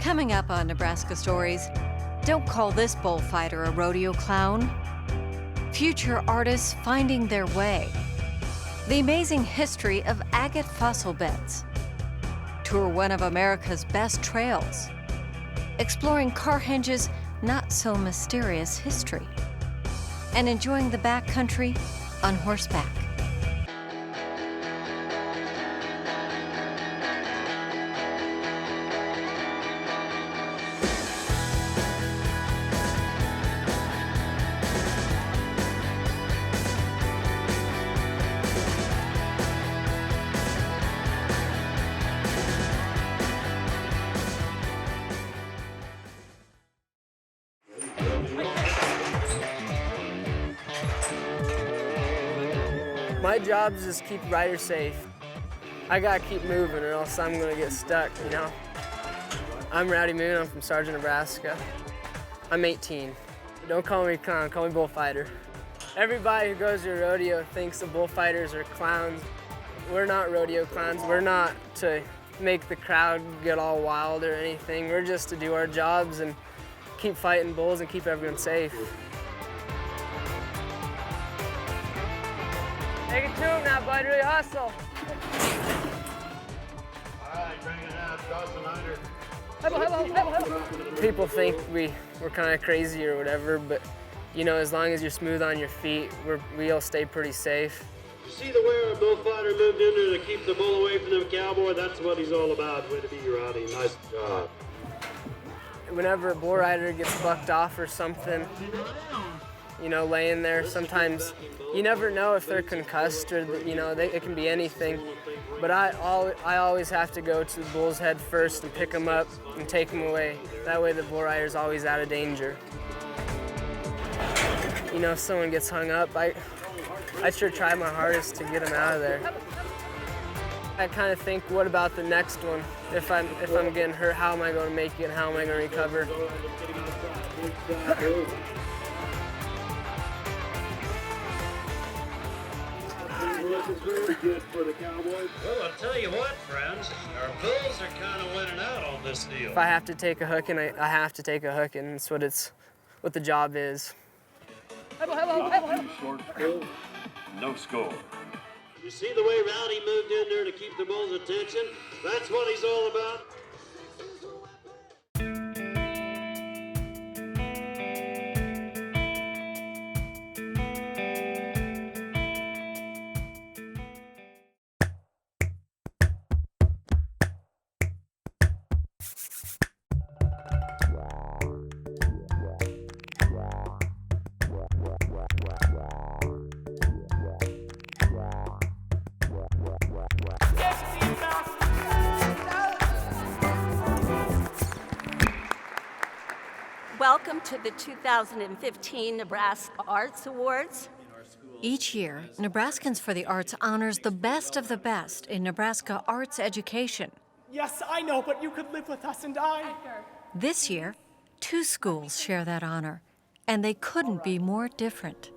Coming up on Nebraska Stories, don't call this bullfighter a rodeo clown. Future artists finding their way. The amazing history of agate fossil beds. Tour one of America's best trails. Exploring Carhenge's not so mysterious history. And enjoying the backcountry on horseback. My job is just keep riders safe. I gotta keep moving or else I'm gonna get stuck, you know? I'm Rowdy Moon, I'm from Sargent, Nebraska. I'm 18. Don't call me clown, call me bullfighter. Everybody who goes to a rodeo thinks the bullfighters are clowns. We're not rodeo clowns. We're not to make the crowd get all wild or anything. We're just to do our jobs and keep fighting bulls and keep everyone safe. Take it to him now, bud. Really hustle. All right, bring it out. Toss the niner. People think we're kind of crazy or whatever, but you know, as long as you're smooth on your feet, we'll stay pretty safe. You see the way our bullfighter moved in there to keep the bull away from them cowboy? That's what he's all about. Way to be, Rowdy. Nice job. Whenever a bull rider gets bucked off or something, you know, laying there, sometimes you never know if they're concussed or, you know, it can be anything. But I always have to go to the bull's head first and pick him up and take him away. That way the bull rider's always out of danger. You know, if someone gets hung up, I sure try my hardest to get him out of there. I kind of think, what about the next one? If I'm getting hurt, how am I going to make it? How am I going to recover? Very good for the Cowboys. Well, I'll tell you what, friends, our bulls are kind of winning out on this deal. If I have to take a hooking, I have to take a hooking. That's what the job is. Short fill, no score. You see the way Rowdy moved in there to keep the bull's attention? That's what he's all about. Welcome to the 2015 Nebraska Arts Awards. Each year, Nebraskans for the Arts honors the best of the best in Nebraska arts education. Yes, I know, but you could live with us and I. This year, 2 schools share that honor, and they couldn't be more different.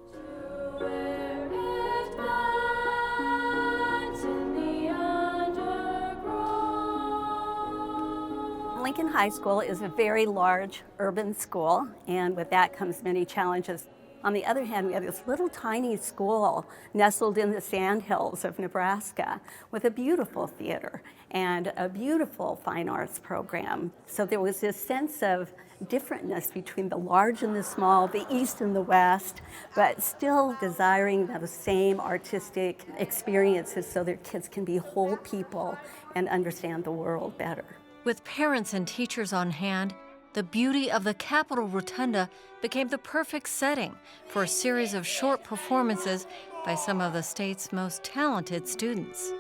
Lincoln High School is a very large urban school, and with that comes many challenges. On the other hand, we have this little tiny school nestled in the sandhills of Nebraska with a beautiful theater and a beautiful fine arts program. So there was this sense of differentness between the large and the small, the east and the west, but still desiring the same artistic experiences so their kids can be whole people and understand the world better. With parents and teachers on hand, the beauty of the Capitol Rotunda became the perfect setting for a series of short performances by some of the state's most talented students.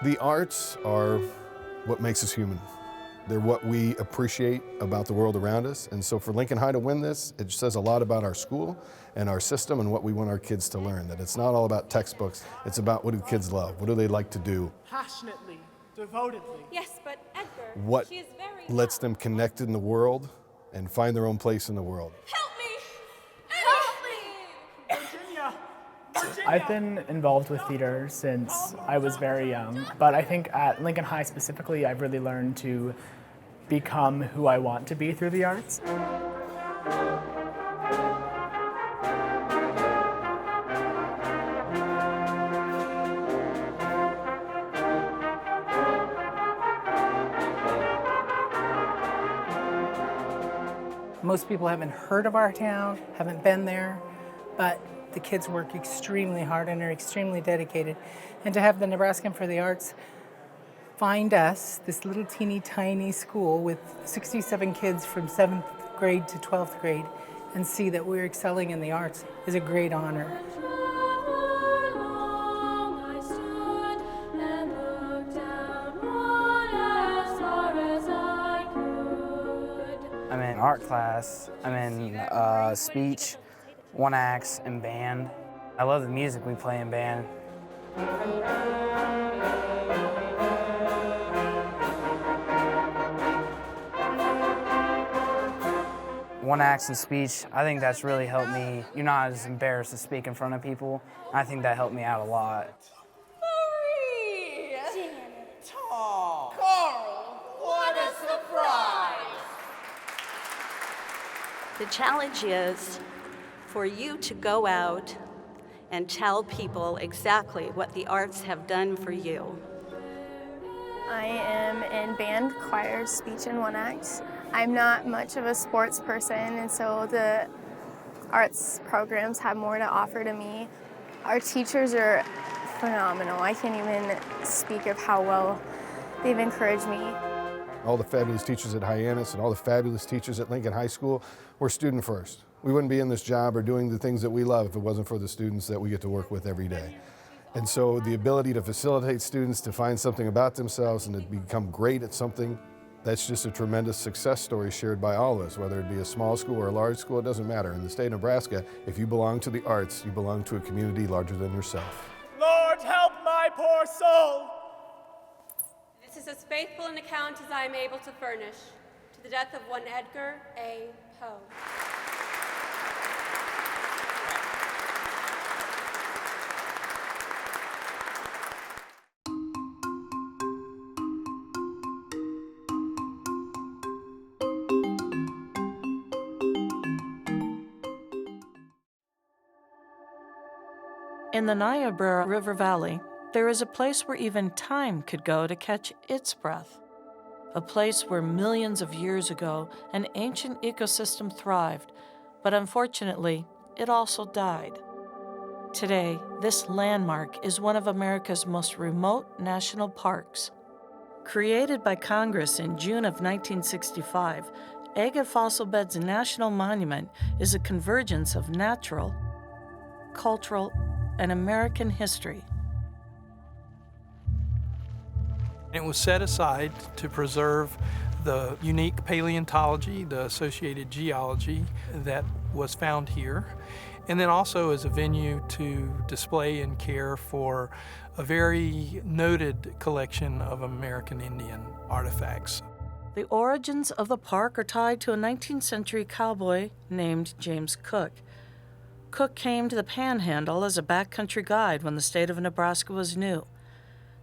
The arts are what makes us human. They're what we appreciate about the world around us. And so for Lincoln High to win this, it says a lot about our school and our system and what we want our kids to learn. That it's not all about textbooks, it's about what do kids love, what do they like to do. Passionately, devotedly. Yes, but Edgar, What she is very lets young. them connect in the world and find their own place in the world. Help me! Help me! Virginia! Virginia! I've been involved with theater since I was very young, but I think at Lincoln High specifically, I've really learned to become who I want to be through the arts. Most people haven't heard of our town, haven't been there, but the kids work extremely hard and are extremely dedicated. And to have the Nebraskan for the Arts find us, this little teeny tiny school with 67 kids from 7th grade to 12th grade, and see that we're excelling in the arts is a great honor. I'm in art class, I'm in speech, one acts, and band. I love the music we play in band. One acts and speech, I think that's really helped me. You're not as embarrassed to speak in front of people. I think that helped me out a lot. The challenge is for you to go out and tell people exactly what the arts have done for you. I am in band, choir, speech, and one act. I'm not much of a sports person, and so the arts programs have more to offer to me. Our teachers are phenomenal. I can't even speak of how well they've encouraged me. All the fabulous teachers at Hyannis and all the fabulous teachers at Lincoln High School, we're student first. We wouldn't be in this job or doing the things that we love if it wasn't for the students that we get to work with every day. And so the ability to facilitate students to find something about themselves and to become great at something, that's just a tremendous success story shared by all of us, whether it be a small school or a large school, it doesn't matter. In the state of Nebraska, if you belong to the arts, you belong to a community larger than yourself. Lord, help my poor soul! This is as faithful an account as I am able to furnish to the death of one Edgar A. Poe. In the Niobrara River Valley, there is a place where even time could go to catch its breath. A place where millions of years ago an ancient ecosystem thrived, but unfortunately, it also died. Today, this landmark is one of America's most remote national parks. Created by Congress in June of 1965, Agate Fossil Beds National Monument is a convergence of natural, cultural, and American history. It was set aside to preserve the unique paleontology, the associated geology that was found here, and then also as a venue to display and care for a very noted collection of American Indian artifacts. The origins of the park are tied to a 19th century cowboy named James Cook. Cook came to the Panhandle as a backcountry guide when the state of Nebraska was new,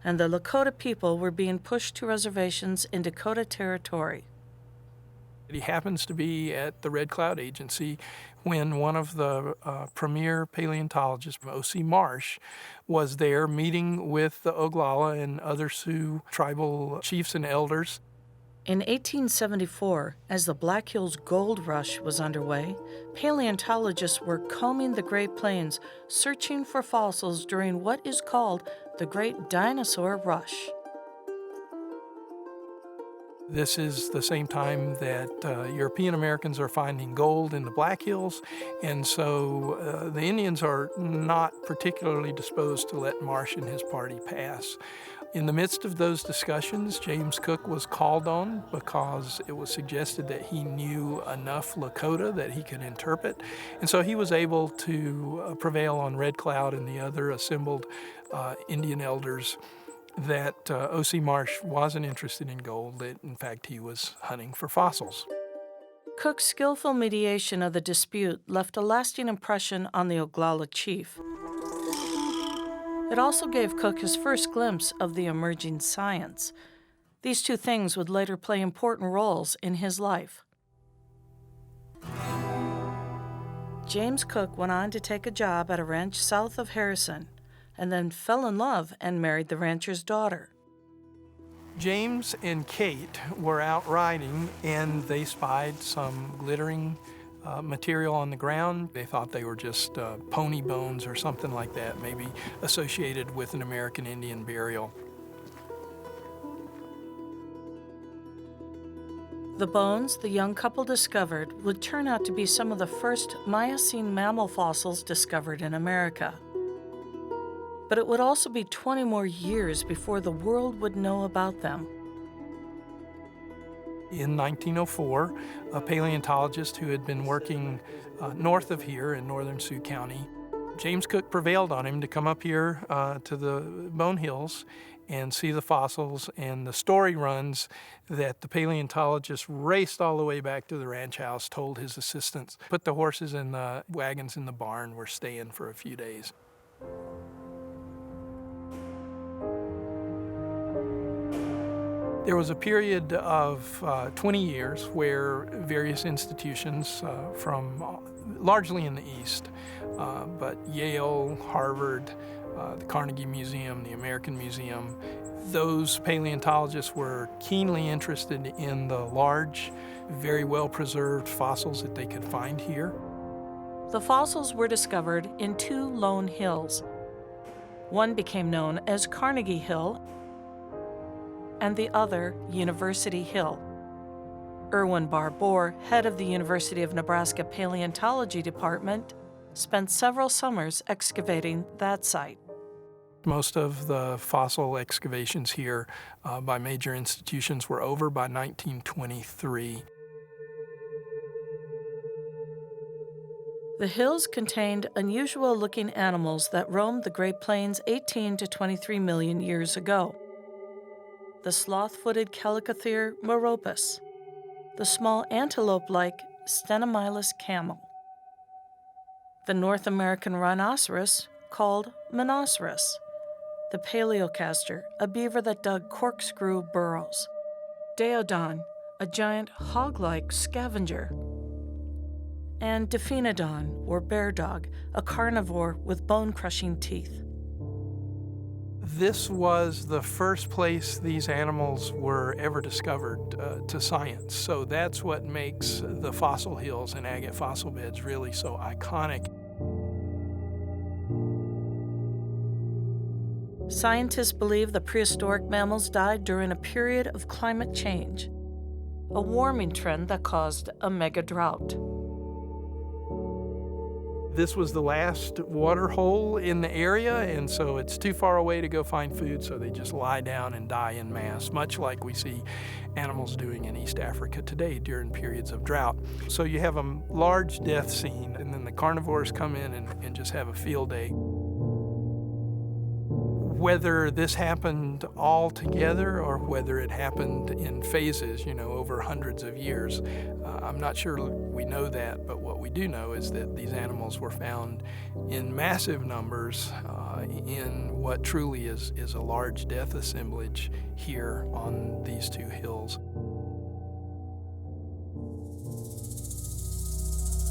and the Lakota people were being pushed to reservations in Dakota Territory. He happens to be at the Red Cloud Agency when one of the premier paleontologists, O.C. Marsh, was there meeting with the Oglala and other Sioux tribal chiefs and elders. In 1874, as the Black Hills Gold Rush was underway, paleontologists were combing the Great Plains, searching for fossils during what is called the Great Dinosaur Rush. This is the same time that European Americans are finding gold in the Black Hills, and so the Indians are not particularly disposed to let Marsh and his party pass. In the midst of those discussions, James Cook was called on because it was suggested that he knew enough Lakota that he could interpret, and so he was able to prevail on Red Cloud and the other assembled Indian elders that O.C. Marsh wasn't interested in gold, that in fact he was hunting for fossils. Cook's skillful mediation of the dispute left a lasting impression on the Oglala chief. It also gave Cook his first glimpse of the emerging science. These two things would later play important roles in his life. James Cook went on to take a job at a ranch south of Harrison, and then fell in love and married the rancher's daughter. James and Kate were out riding, and they spied some glittering material on the ground. They thought they were just pony bones or something like that, maybe associated with an American Indian burial. The bones the young couple discovered would turn out to be some of the first Miocene mammal fossils discovered in America. But it would also be 20 more years before the world would know about them. In 1904, a paleontologist who had been working north of here in northern Sioux County, James Cook prevailed on him to come up here to the Bone Hills and see the fossils. And the story runs that the paleontologist raced all the way back to the ranch house, told his assistants, put the horses and the wagons in the barn, we're staying for a few days. There was a period of 20 years where various institutions from largely in the East, but Yale, Harvard, the Carnegie Museum, the American Museum, those paleontologists were keenly interested in the large, very well-preserved fossils that they could find here. The fossils were discovered in two lone hills. One became known as Carnegie Hill, and the other, University Hill. Erwin Barbour, head of the University of Nebraska Paleontology Department, spent several summers excavating that site. Most of the fossil excavations here by major institutions were over by 1923. The hills contained unusual-looking animals that roamed the Great Plains 18 to 23 million years ago. The sloth-footed Chalicotherium meropus, the small antelope-like Stenomylus camel, the North American rhinoceros called Monoceros, the Paleocastor, a beaver that dug corkscrew burrows, Daeodon, a giant hog-like scavenger, and Diphenodon, or bear dog, a carnivore with bone-crushing teeth. This was the first place these animals were ever discovered to science. So that's what makes the fossil hills and agate fossil beds really so iconic. Scientists believe the prehistoric mammals died during a period of climate change, a warming trend that caused a mega drought. This was the last water hole in the area, and so it's too far away to go find food, so they just lie down and die en masse, much like we see animals doing in East Africa today during periods of drought. So you have a large death scene, and then the carnivores come in and just have a field day. Whether this happened all together or whether it happened in phases, over hundreds of years, I'm not sure we know that, but what we do know is that these animals were found in massive numbers in what truly is a large death assemblage here on these two hills.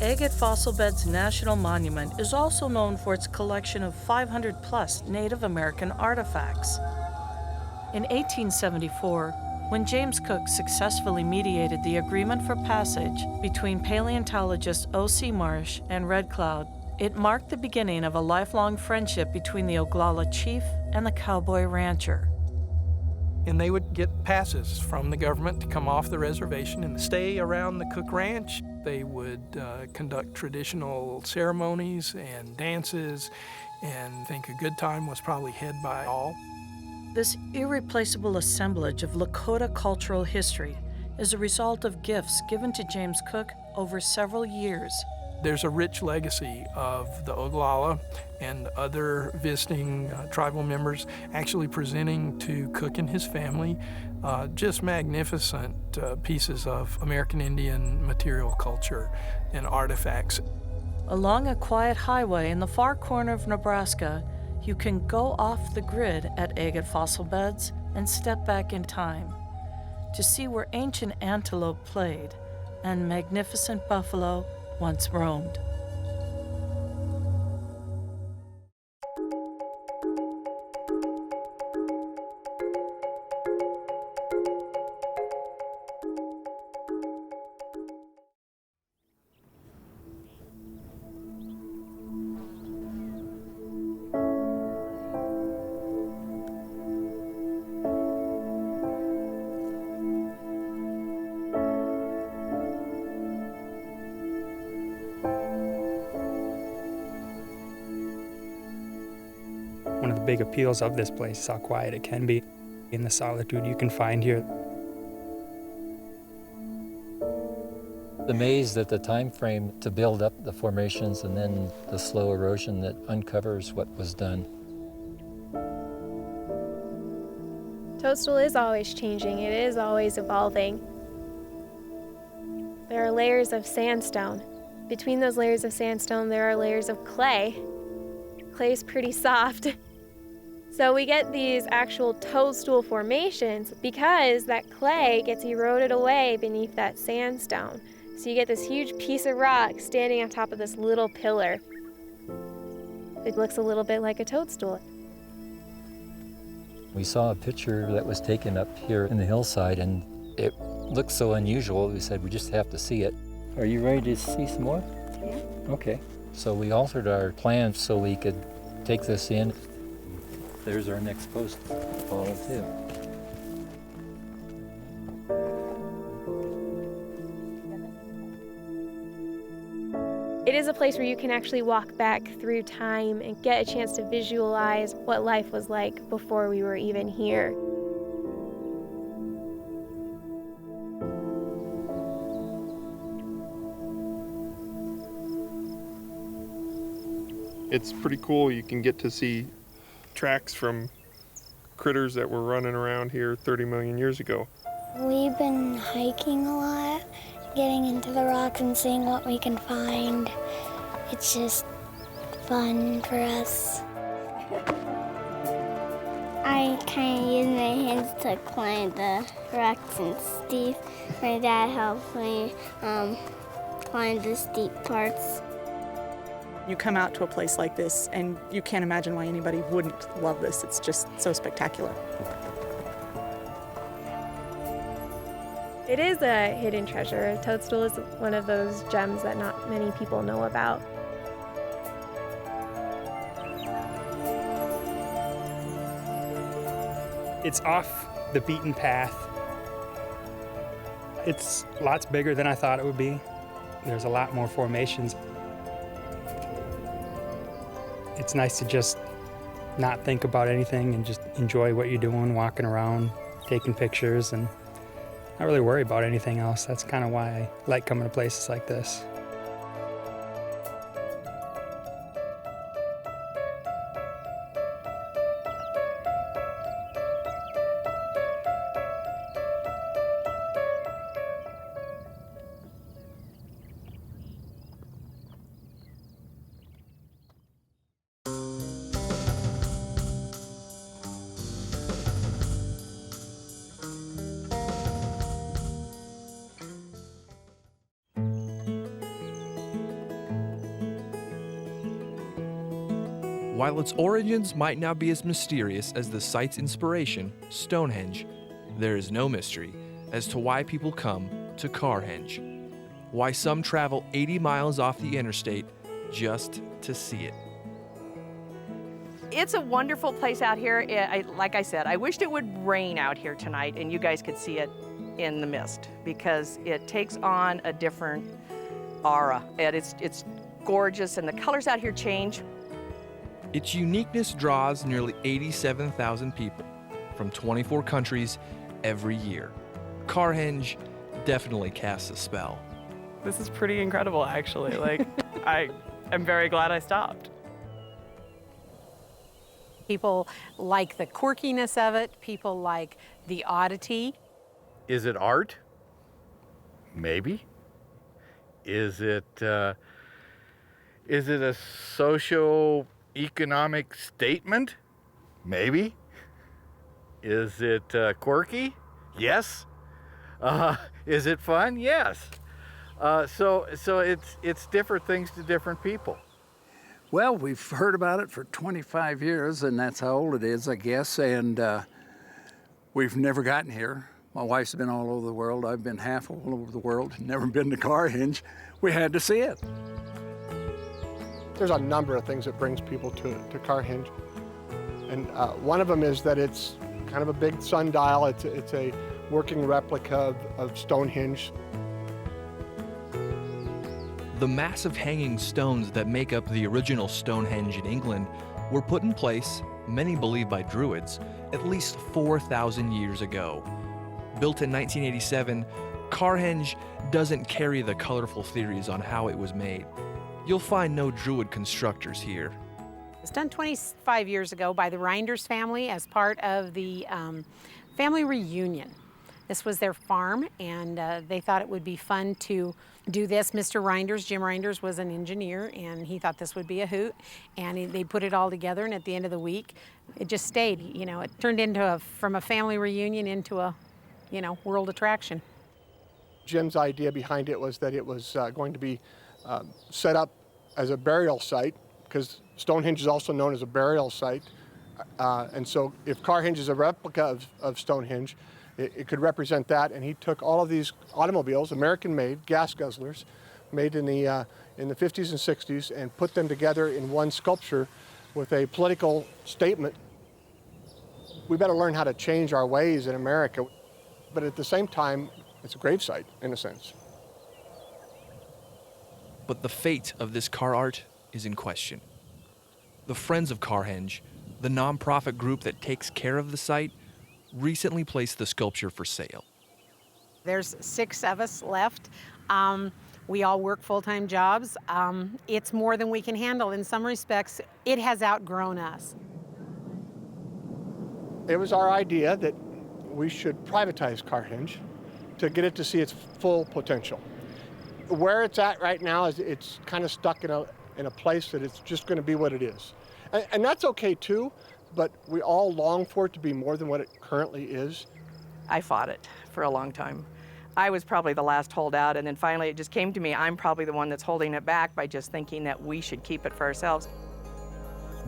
Agate Fossil Beds National Monument is also known for its collection of 500-plus Native American artifacts. In 1874, when James Cook successfully mediated the agreement for passage between paleontologists O.C. Marsh and Red Cloud, it marked the beginning of a lifelong friendship between the Oglala chief and the cowboy rancher. And they would get passes from the government to come off the reservation and stay around the Cook Ranch. They would conduct traditional ceremonies and dances, and I think a good time was probably had by all. This irreplaceable assemblage of Lakota cultural history is a result of gifts given to James Cook over several years. There's a rich legacy of the Oglala and other visiting tribal members actually presenting to Cook and his family just magnificent pieces of American Indian material culture and artifacts. Along a quiet highway in the far corner of Nebraska, you can go off the grid at Agate Fossil Beds and step back in time to see where ancient antelope played and magnificent buffalo once roamed. One of the big appeals of this place is how quiet it can be in the solitude you can find here. Amazed at the time frame to build up the formations and then the slow erosion that uncovers what was done. Toadstool is always changing. It is always evolving. There are layers of sandstone. Between those layers of sandstone, there are layers of clay. Clay's pretty soft. So we get these actual toadstool formations because that clay gets eroded away beneath that sandstone. So you get this huge piece of rock standing on top of this little pillar. It looks a little bit like a toadstool. We saw a picture that was taken up here in the hillside and it looked so unusual, we said we just have to see it. Are you ready to see some more? Yeah. Okay. So we altered our plans so we could take this in. There's our next post follow too. It is a place where you can actually walk back through time and get a chance to visualize what life was like before we were even here. It's pretty cool. You can get to see tracks from critters that were running around here 30 million years ago. We've been hiking a lot, getting into the rocks and seeing what we can find. It's just fun for us. I kind of use my hands to climb the rocks and steep. My dad helped me climb the steep parts. You come out to a place like this and you can't imagine why anybody wouldn't love this. It's just so spectacular. It is a hidden treasure. Toadstool is one of those gems that not many people know about. It's off the beaten path. It's lots bigger than I thought it would be. There's a lot more formations. It's nice to just not think about anything and just enjoy what you're doing, walking around, taking pictures, and not really worry about anything else. That's kind of why I like coming to places like this. While its origins might not be as mysterious as the site's inspiration, Stonehenge, there is no mystery as to why people come to Carhenge, why some travel 80 miles off the interstate just to see it. It's a wonderful place out here. Like I said, I wished it would rain out here tonight and you guys could see it in the mist because it takes on a different aura. And it's gorgeous and the colors out here change. Its uniqueness draws nearly 87,000 people from 24 countries every year. Carhenge definitely casts a spell. This is pretty incredible, actually. Like, I am very glad I stopped. People like the quirkiness of it. People like the oddity. Is it art? Maybe. Is it a economic statement? Maybe. Is it quirky? Yes. Is it fun? Yes. So it's different things to different people. Well, we've heard about it for 25 years, and that's how old it is, I guess, and we've never gotten here. My wife's been all over the world. I've been half all over the world, never been to Carhenge. We had to see it. There's a number of things that brings people to Carhenge, and one of them is that it's kind of a big sundial. It's a working replica of Stonehenge. The massive hanging stones that make up the original Stonehenge in England were put in place, many believe by Druids, at least 4,000 years ago. Built in 1987, Carhenge doesn't carry the colorful theories on how it was made. You'll find no Druid constructors here. It was done 25 years ago by the Reinders family as part of the family reunion. This was their farm, and they thought it would be fun to do this. Mr. Reinders, Jim Reinders, was an engineer, and he thought this would be a hoot. And they put it all together, and at the end of the week, it just stayed. You know, it turned into from a family reunion into a, world attraction. Jim's idea behind it was that it was going to be set up as a burial site, because Stonehenge is also known as a burial site. And so if Carhenge is a replica of Stonehenge, it could represent that, and he took all of these automobiles, American-made, gas guzzlers, made in the 50s and 60s, and put them together in one sculpture with a political statement. We better learn how to change our ways in America, but at the same time, it's a gravesite, in a sense. But the fate of this car art is in question. The Friends of Carhenge, the nonprofit group that takes care of the site, recently placed the sculpture for sale. There's 6 of us left. We all work full-time jobs. It's more than we can handle. In some respects, it has outgrown us. It was our idea that we should privatize Carhenge to get it to see its full potential. Where it's at right now is it's kind of stuck in a place that it's just going to be what it is. And that's okay too, but we all long for it to be more than what it currently is. I fought it for a long time. I was probably the last holdout, and then finally it just came to me, I'm probably the one that's holding it back by just thinking that we should keep it for ourselves.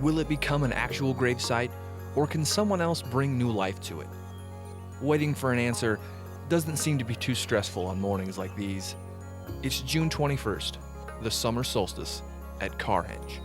Will it become an actual gravesite, or can someone else bring new life to it? Waiting for an answer doesn't seem to be too stressful on mornings like these. It's June 21st, the summer solstice at Carhenge.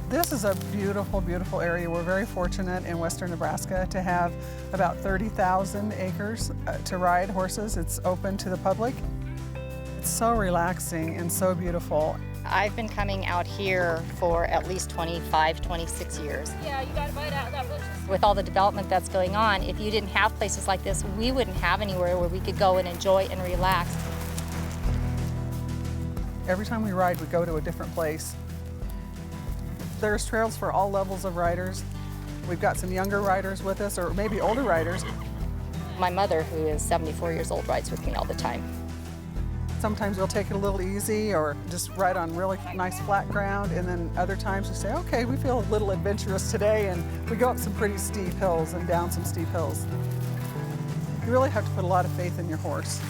This is a beautiful, beautiful area. We're very fortunate in western Nebraska to have about 30,000 acres to ride horses. It's open to the public. It's so relaxing and so beautiful. I've been coming out here for at least 25, 26 years. Yeah, you gotta bite out that bush. With all the development that's going on, if you didn't have places like this, we wouldn't have anywhere where we could go and enjoy and relax. Every time we ride, we go to a different place. There's trails for all levels of riders. We've got some younger riders with us, or maybe older riders. My mother, who is 74 years old, rides with me all the time. Sometimes we'll take it a little easy or just ride on really nice flat ground, and then other times we say, okay, we feel a little adventurous today, and we go up some pretty steep hills and down some steep hills. You really have to put a lot of faith in your horse.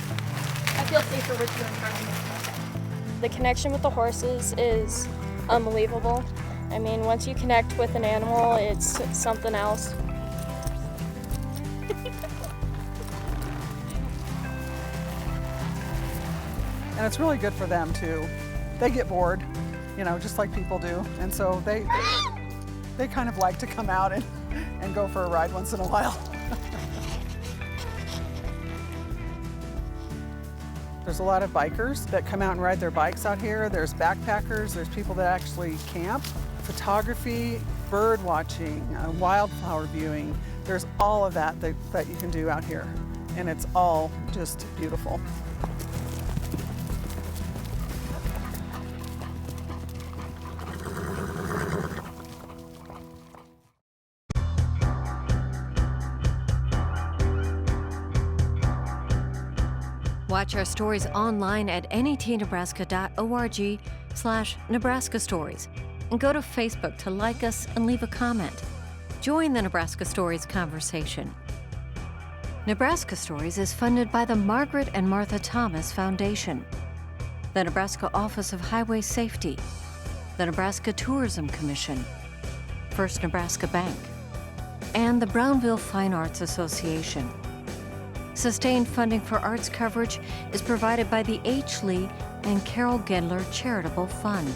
I feel safer with you in front of me. The connection with the horses is unbelievable. I mean, once you connect with an animal, it's something else. And it's really good for them too. They get bored, you know, just like people do. And so they kind of like to come out and go for a ride once in a while. There's a lot of bikers that come out and ride their bikes out here. There's backpackers, there's people that actually camp. Photography, bird watching, wildflower viewing. There's all of that you can do out here. And it's all just beautiful. Watch our stories online at netnebraska.org/Nebraska Stories, and go to Facebook to like us and leave a comment. Join the Nebraska Stories conversation. Nebraska Stories is funded by the Margaret and Martha Thomas Foundation, the Nebraska Office of Highway Safety, the Nebraska Tourism Commission, First Nebraska Bank, and the Brownville Fine Arts Association. Sustained funding for arts coverage is provided by the H. Lee and Carol Gendler Charitable Fund.